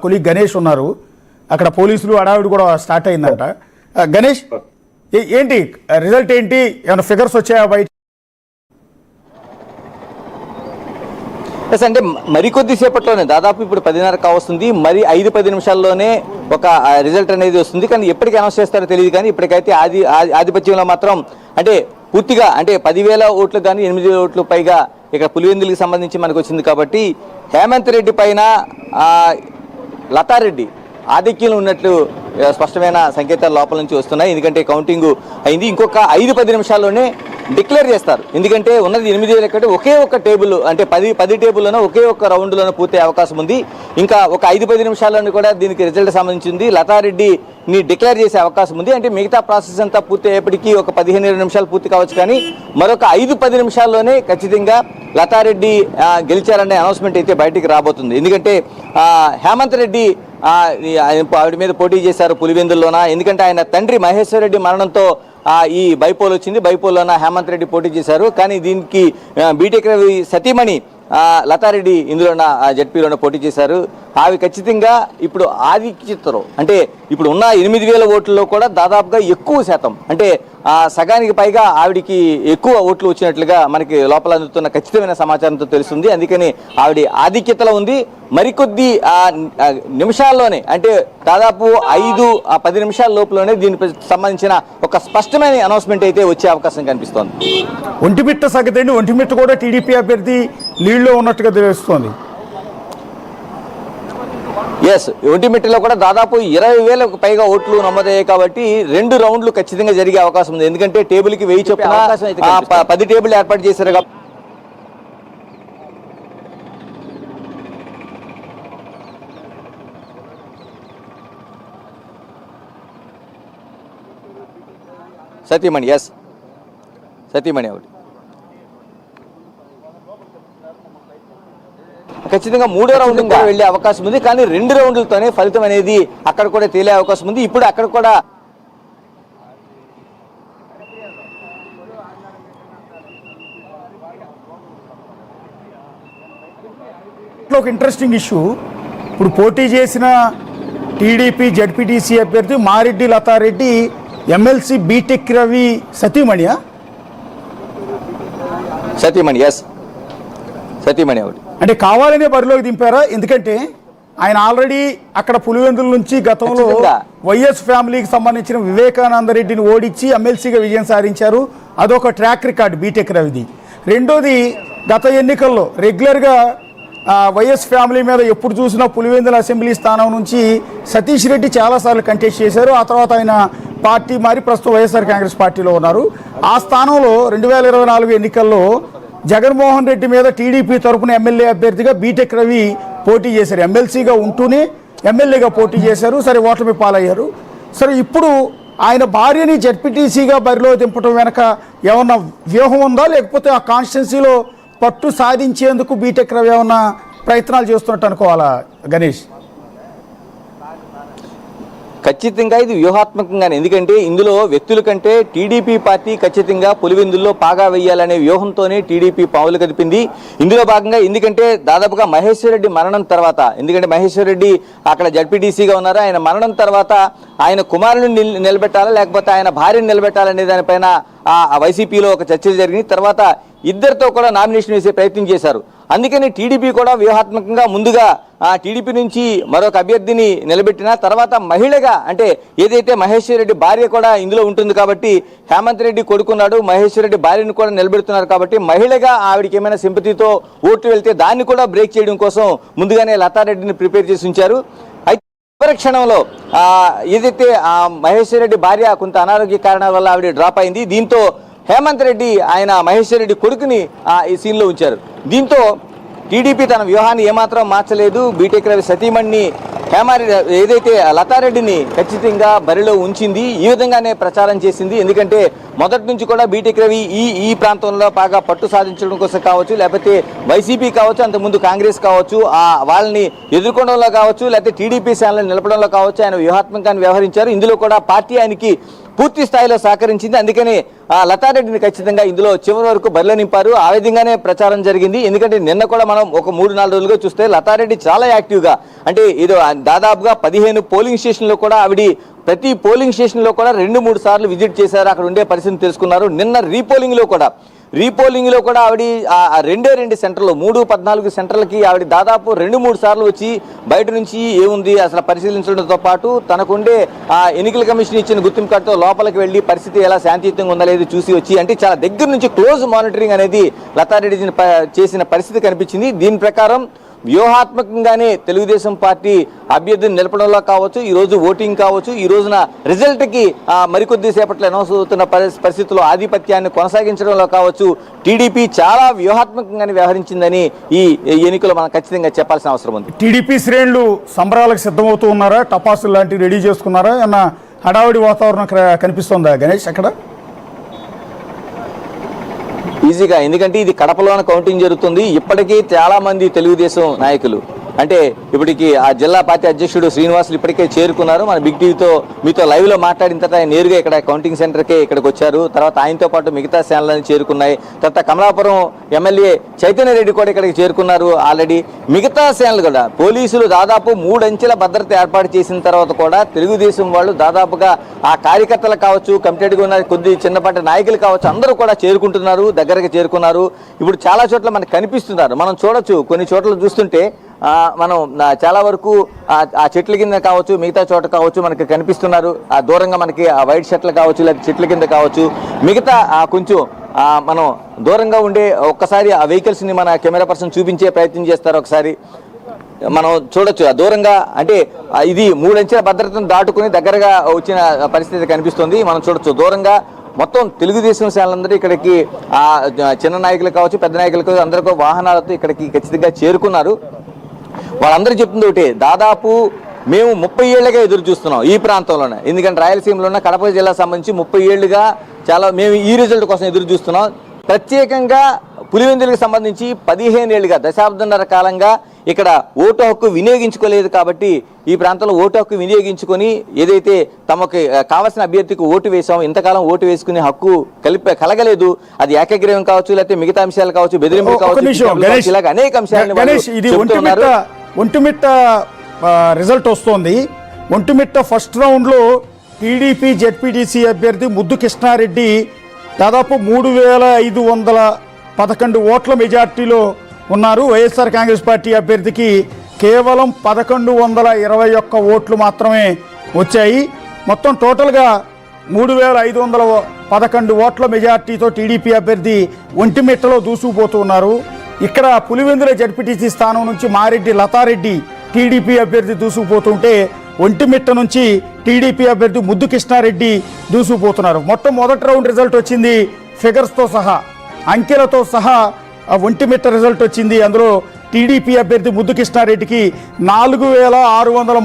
Colleague Ganesh ఉన్నారు. అక్కడ పోలీసులు అడావిడి కూడా స్టార్ట్ అయిందంట. గణేష్, ఏంటి రిజల్ట్ ఏంటి? ఏమైనా ఫిగర్స్ వచ్చాయా బయట? ఎస్, అంటే మరికొద్ది సేపట్లోనే దాదాపు ఇప్పుడు 10:30 కావస్తుంది. మరి 5-10 నిమిషాల్లోనే ఒక రిజల్ట్ అనేది వస్తుంది. కానీ ఎప్పటికీ అనౌన్స్ చేస్తారో తెలియదు. కానీ ఇప్పటికైతే ఆధిపత్యంలో మాత్రం అంటే పూర్తిగా అంటే 10,000 ఓట్లు కానీ 8,000 ఓట్లు పైగా ఇక్కడ పులివెందులకు సంబంధించి మనకు వచ్చింది. కాబట్టి హేమంత్ రెడ్డి పైన లతారెడ్డి ఆధిక్యంలో ఉన్నట్లు స్పష్టమైన సంకేతాలు లోపల నుంచి వస్తున్నాయి. ఎందుకంటే కౌంటింగ్ అయింది. ఇంకొక 5-10 నిమిషాల్లోనే డిక్లేర్ చేస్తారు. ఎందుకంటే ఉన్నది 8,000 ఎక్కడ ఒకే ఒక్క టేబుల్ అంటే 10 టేబుల్లోనూ ఒకే ఒక్క రౌండ్లోనూ పూర్తయ్యే అవకాశం ఉంది. ఇంకా ఒక 5-10 నిమిషాల్లోనూ కూడా దీనికి రిజల్ట్ సంబంధించింది లతారెడ్డిని డిక్లేర్ చేసే అవకాశం ఉంది. అంటే మిగతా ప్రాసెస్ అంతా పూర్తి అయ్యేప్పటికీ ఒక 15-20 నిమిషాలు పూర్తి కావచ్చు. కానీ మరొక 5-10 నిమిషాల్లోనే ఖచ్చితంగా లతారెడ్డి గెలిచారనే అనౌన్స్మెంట్ అయితే బయటికి రాబోతుంది. ఎందుకంటే హేమంత్ రెడ్డి ఆవిడ మీద పోటీ చేశారు పులివెందుల్లోన. ఎందుకంటే ఆయన తండ్రి మహేశ్వర్ రెడ్డి మరణంతో ఈ బైపోల్ వచ్చింది. బైపోల్లోన హేమంత్ రెడ్డి పోటీ చేశారు. కానీ దీనికి బీటెక్ రవి సతీమణి లతారెడ్డి ఇందులోన జడ్పీలోన పోటీ చేశారు. అవి ఖచ్చితంగా ఇప్పుడు ఆధిక్యతలో అంటే ఇప్పుడు ఉన్న 8,000 ఓట్లలో కూడా దాదాపుగా ఎక్కువ శాతం అంటే సగానికి పైగా ఆవిడికి ఎక్కువ ఓట్లు వచ్చినట్లుగా మనకి లోపల అందుతున్న ఖచ్చితమైన సమాచారంతో తెలుస్తుంది. అందుకని ఆవిడ ఆధిక్యతలో ఉంది. మరికొద్ది నిమిషాల్లోనే అంటే దాదాపు 5-10 నిమిషాల లోపలనే దీనికి సంబంధించిన ఒక స్పష్టమైన అనౌన్స్మెంట్ అయితే వచ్చే అవకాశం కనిపిస్తోంది. ఒంటిమిట్ట సంగతి అండి, ఒంటిమిట్ట కూడా టీడీపీ అభ్యర్థి లీడ్లో ఉన్నట్టుగా తెలుస్తోంది. ఎస్, ఒంటిమిట్టలో కూడా దాదాపు 20,000కు పైగా ఓట్లు నమోదయ్యాయి. కాబట్టి 2 రౌండ్లు ఖచ్చితంగా జరిగే అవకాశం ఉంది. ఎందుకంటే టేబుల్కి 1000 చొప్పున 10 టేబుల్ ఏర్పాటు చేశారు కాబట్టి సతీమణి సతీమణి ఒకటి ఖచ్చితంగా 3వ రౌండ్ కూడా వెళ్లే అవకాశం ఉంది. కానీ 2 రౌండ్లతోనే ఫలితం అనేది అక్కడ కూడా తేలే అవకాశం ఉంది. ఇప్పుడు అక్కడ కూడా ఒక ఇంట్రెస్టింగ్ ఇష్యూ. ఇప్పుడు పోటీ చేసిన టీడీపీ జడ్పీటీసీ అభ్యర్థి మారెడ్డి లతారెడ్డి ఎమ్మెల్సీ బీటెక్ రవి సతీమణియా? సతీమణి ఒకటి అంటే కావాలనే బరిలోకి దింపారా? ఎందుకంటే ఆయన ఆల్రెడీ అక్కడ పులివెందుల నుంచి గతంలో వైఎస్ ఫ్యామిలీకి సంబంధించిన వివేకానంద రెడ్డిని ఓడించి ఎమ్మెల్సీగా విజయం సాధించారు. అదొక ట్రాక్ రికార్డ్ బీటెక్ రవిది. రెండోది, గత ఎన్నికల్లో రెగ్యులర్గా వైఎస్ ఫ్యామిలీ మీద ఎప్పుడు చూసినా పులివెందుల అసెంబ్లీ స్థానం నుంచి సతీష్ రెడ్డి చాలాసార్లు కంటెస్ట్ చేశారు. ఆ తర్వాత ఆయన పార్టీ మారి ప్రస్తుతం వైఎస్ఆర్ కాంగ్రెస్ పార్టీలో ఉన్నారు. ఆ స్థానంలో 2024 ఎన్నికల్లో జగన్మోహన్ రెడ్డి మీద టీడీపీ తరఫున ఎమ్మెల్యే అభ్యర్థిగా బీటెక్ రవి పోటీ చేశారు. ఎమ్మెల్సీగా ఉంటూనే ఎమ్మెల్యేగా పోటీ చేశారు. సరే, ఓటమి పాలయ్యారు. సరే, ఇప్పుడు ఆయన భార్యని జడ్పీటీసీగా బరిలో దింపడం వెనక ఏమన్నా వ్యూహం ఉందా? లేకపోతే ఆ కాన్స్టిట్యున్సీలో పట్టు సాధించేందుకు బీటెక్ రవి ఏమన్నా ప్రయత్నాలు చేస్తున్నట్టు అనుకోవాలా గణేష్? ఖచ్చితంగా ఇది వ్యూహాత్మకంగానే. ఎందుకంటే ఇందులో వ్యక్తుల కంటే టీడీపీ పార్టీ ఖచ్చితంగా పులివెందుల్లో పాగా వేయాలనే వ్యూహంతోనే టీడీపీ పావులు కదిపింది. ఇందులో భాగంగా ఎందుకంటే దాదాపుగా మహేశ్వర్ రెడ్డి మరణం తర్వాత, ఎందుకంటే మహేశ్వర్ రెడ్డి అక్కడ జడ్పీటీసీగా ఉన్నారు, ఆయన మరణం తర్వాత ఆయన కుమారుని నిలబెట్టాలా లేకపోతే ఆయన భార్యను నిలబెట్టాలనే దానిపైన వైసీపీలో ఒక చర్చ జరిగింది. తర్వాత ఇద్దరితో కూడా నామినేషన్ వేసే ప్రయత్నం చేశారు. అందుకని టీడీపీ కూడా వ్యూహాత్మకంగా ముందుగా టీడీపీ నుంచి మరొక అభ్యర్థిని నిలబెట్టిన తర్వాత మహిళగా అంటే ఏదైతే మహేశ్వర్ రెడ్డి భార్య కూడా ఇందులో ఉంటుంది కాబట్టి హేమంత్ రెడ్డి కొడుకున్నాడు, మహేశ్వర్ రెడ్డి భార్యను కూడా నిలబెడుతున్నారు కాబట్టి మహిళగా ఆవిడకి ఏమైనా సింపతితో ఓట్లు వెళ్తే దాన్ని కూడా బ్రేక్ చేయడం కోసం ముందుగానే లతారెడ్డిని ప్రిపేర్ చేసి ఉంచారు. అయితే చివరి క్షణంలో ఏదైతే మహేశ్వర్ రెడ్డి భార్య కొంత అనారోగ్య కారణాల వల్ల ఆవిడ డ్రాప్ అయింది. దీంతో హేమంత్ రెడ్డి ఆయన మహేశ్వర్ రెడ్డి కొడుకుని ఈ సీన్లో ఉంచారు. దీంతో టీడీపీ తన వ్యూహాన్ని ఏమాత్రం మార్చలేదు. బీటెక్ రవి సతీమణిని ఏదైతే లతారెడ్డిని ఖచ్చితంగా బరిలో ఉంచింది. ఈ విధంగానే ప్రచారం చేసింది. ఎందుకంటే మొదటి నుంచి కూడా బీటెక్ రవి ఈ ప్రాంతంలో బాగా పట్టు సాధించడం కోసం కావచ్చు, లేకపోతే వైసీపీ కావచ్చు, అంతకుముందు కాంగ్రెస్ కావచ్చు, వాళ్ళని ఎదుర్కోవడంలో కావచ్చు, లేకపోతే టీడీపీ శ్రేణులను నిలపడంలో కావచ్చు ఆయన వ్యూహాత్మకంగా వ్యవహరించారు. ఇందులో కూడా పార్టీ ఆయనకి పూర్తి స్థాయిలో సహకరించింది. అందుకని లతారెడ్డిని ఖచ్చితంగా ఇందులో చివరి వరకు బరిలో నింపారు. ఆ విధంగానే ప్రచారం జరిగింది. ఎందుకంటే నిన్న కూడా మనం ఒక 3-4 రోజులుగా చూస్తే లతారెడ్డి చాలా యాక్టివ్గా, అంటే ఇది దాదాపుగా 15 పోలింగ్ స్టేషన్లో కూడా ఆవిడ ప్రతి పోలింగ్ స్టేషన్లో కూడా 2-3 సార్లు విజిట్ చేశారు. అక్కడ ఉండే పరిస్థితిని తెలుసుకున్నారు. నిన్న రీపోలింగ్లో కూడా ఆవిడ 2 సెంటర్లు 3-14 సెంటర్లకి ఆవిడ దాదాపు 2-3 సార్లు వచ్చి బయట నుంచి ఏముంది అసలు పరిశీలించడంతో పాటు తనకుండే ఎన్నికల కమిషన్ ఇచ్చిన గుర్తింపు కార్డుతో లోపలికి వెళ్ళి పరిస్థితి ఎలా శాంతియుతంగా ఉందా లేదు చూసి వచ్చి, అంటే చాలా దగ్గర నుంచి క్లోజ్ మానిటరింగ్ అనేది లతారెడ్డి చేసిన పరిస్థితి కనిపించింది. దీని ప్రకారం వ్యూహాత్మకంగానే తెలుగుదేశం పార్టీ అభ్యర్థిని నిలపడంలో కావచ్చు, ఈ రోజు ఓటింగ్ కావచ్చు, ఈ రోజున రిజల్ట్కి మరికొద్ది సేపట్లో అనౌన్స్ అవుతున్న పరిస్థితుల్లో ఆధిపత్యాన్ని కొనసాగించడంలో కావచ్చు టీడీపీ చాలా వ్యూహాత్మకంగానే వ్యవహరించిందని ఈ ఎన్నికలో మనం ఖచ్చితంగా చెప్పాల్సిన అవసరం ఉంది. టీడీపీ శ్రేణులు సంబరాలకు సిద్ధమవుతూ ఉన్నారా? టపాసులు లాంటివి రెడీ చేసుకున్నారా? ఏమన్నా హడావుడి వాతావరణం కనిపిస్తుందా గణేష్ అక్కడ? ఈజీగా, ఎందుకంటే ఇది కడపలోనే కౌంటింగ్ జరుగుతుంది. ఇప్పటికీ చాలా మంది తెలుగుదేశం నాయకులు, అంటే ఇప్పటికి ఆ జిల్లా పార్టీ అధ్యక్షుడు శ్రీనివాసులు ఇప్పటికే చేరుకున్నారు. మన బిగ్ టీవీతో మీతో లైవ్లో మాట్లాడిన తర్వాత ఆయన నేరుగా ఇక్కడ కౌంటింగ్ సెంటర్కే ఇక్కడికి వచ్చారు. తర్వాత ఆయనతో పాటు మిగతా శ్రేణులన్నీ చేరుకున్నాయి. తర్వాత కమలాపురం ఎమ్మెల్యే చైతన్య రెడ్డి కూడా ఇక్కడికి చేరుకున్నారు. ఆల్రెడీ మిగతా శ్రేణులు కూడా పోలీసులు దాదాపు 3 అంచెల భద్రత ఏర్పాటు చేసిన తర్వాత కూడా తెలుగుదేశం వాళ్ళు దాదాపుగా ఆ కార్యకర్తలు కావచ్చు, కమిటెడ్గా ఉన్న కొద్ది చిన్నపాటి నాయకులు కావచ్చు, అందరూ కూడా చేరుకుంటున్నారు, దగ్గరకు చేరుకున్నారు. ఇప్పుడు చాలా చోట్ల మనకు కనిపిస్తున్నారు. మనం చూడొచ్చు, కొన్ని చోట్ల చూస్తుంటే మనం చాలా వరకు ఆ చెట్ల కింద కావచ్చు, మిగతా చోట కావచ్చు మనకి కనిపిస్తున్నారు. ఆ దూరంగా మనకి ఆ వైట్ షర్ట్లు కావచ్చు, లేదా చెట్ల కింద కావచ్చు, మిగతా కొంచెం మనం దూరంగా ఉండే ఒక్కసారి ఆ వెహికల్స్ని మన కెమెరా పర్సన్ చూపించే ప్రయత్నం చేస్తారు. ఒకసారి మనం చూడొచ్చు ఆ దూరంగా, అంటే ఇది 3 అంచెల భద్రతను దాటుకుని దగ్గరగా వచ్చిన పరిస్థితి కనిపిస్తుంది. మనం చూడొచ్చు దూరంగా మొత్తం తెలుగుదేశం శ్రేణులందరూ ఇక్కడికి చిన్న నాయకులు కావచ్చు, పెద్ద నాయకులు కావచ్చు, అందరికీ వాహనాలతో ఇక్కడికి ఖచ్చితంగా చేరుకున్నారు. వాళ్ళందరూ చెప్తుంది ఒకటి, దాదాపు మేము 30 ఏళ్ళుగా ఎదురు చూస్తున్నాం ఈ ప్రాంతంలోనే. ఎందుకంటే రాయలసీమలోనే కడప జిల్లా సంబంధించి 30 ఏళ్ళుగా మేము ఈ రిజల్ట్ కోసం ఎదురు చూస్తున్నాం. ప్రత్యేకంగా పులివెందులకు సంబంధించి 15 ఏళ్ళుగా, దశాబ్దంన్నర కాలంగా ఇక్కడ ఓటు హక్కు వినియోగించుకోలేదు. కాబట్టి ఈ ప్రాంతంలో ఓటు హక్కు వినియోగించుకొని ఏదైతే తమకు కావాల్సిన అభ్యర్థికి ఓటు వేసామో, ఇంతకాలం ఓటు వేసుకునే హక్కు కలగలేదు. అది ఏకగ్రీవం కావచ్చు, లేకపోతే మిగతా అంశాలు కావచ్చు, బెదిరింపులు కావచ్చు, ఇలాగ అనేక అంశాలు. ఒంటిమిట్ట రిజల్ట్ వస్తోంది. ఒంటిమిట్ట ఫస్ట్ రౌండ్లో టీడీపీ జెడ్పీటీసీ అభ్యర్థి ముద్దు కృష్ణారెడ్డి దాదాపు 3511 ఓట్ల మెజార్టీలో ఉన్నారు. వైఎస్ఆర్ కాంగ్రెస్ పార్టీ అభ్యర్థికి కేవలం 1121 ఓట్లు మాత్రమే వచ్చాయి. మొత్తం టోటల్గా 3511 ఓట్ల మెజార్టీతో టీడీపీ అభ్యర్థి ఒంటిమిట్టలో దూసుకుపోతూ ఉన్నారు. ఇక్కడ పులివెందుల జడ్పీటీసీ స్థానం నుంచి మారెడ్డి లతారెడ్డి టీడీపీ అభ్యర్థి దూసుకుపోతుంటే, ఒంటిమిట్ట నుంచి టీడీపీ అభ్యర్థి ముద్దు కృష్ణారెడ్డి దూసుకుపోతున్నారు. మొదటి రౌండ్ రిజల్ట్ వచ్చింది, ఫిగర్స్తో సహా, అంకెలతో సహా ఒంటిమిట్ట రిజల్ట్ వచ్చింది. అందులో టీడీపీ అభ్యర్థి ముద్దు కృష్ణారెడ్డికి 4600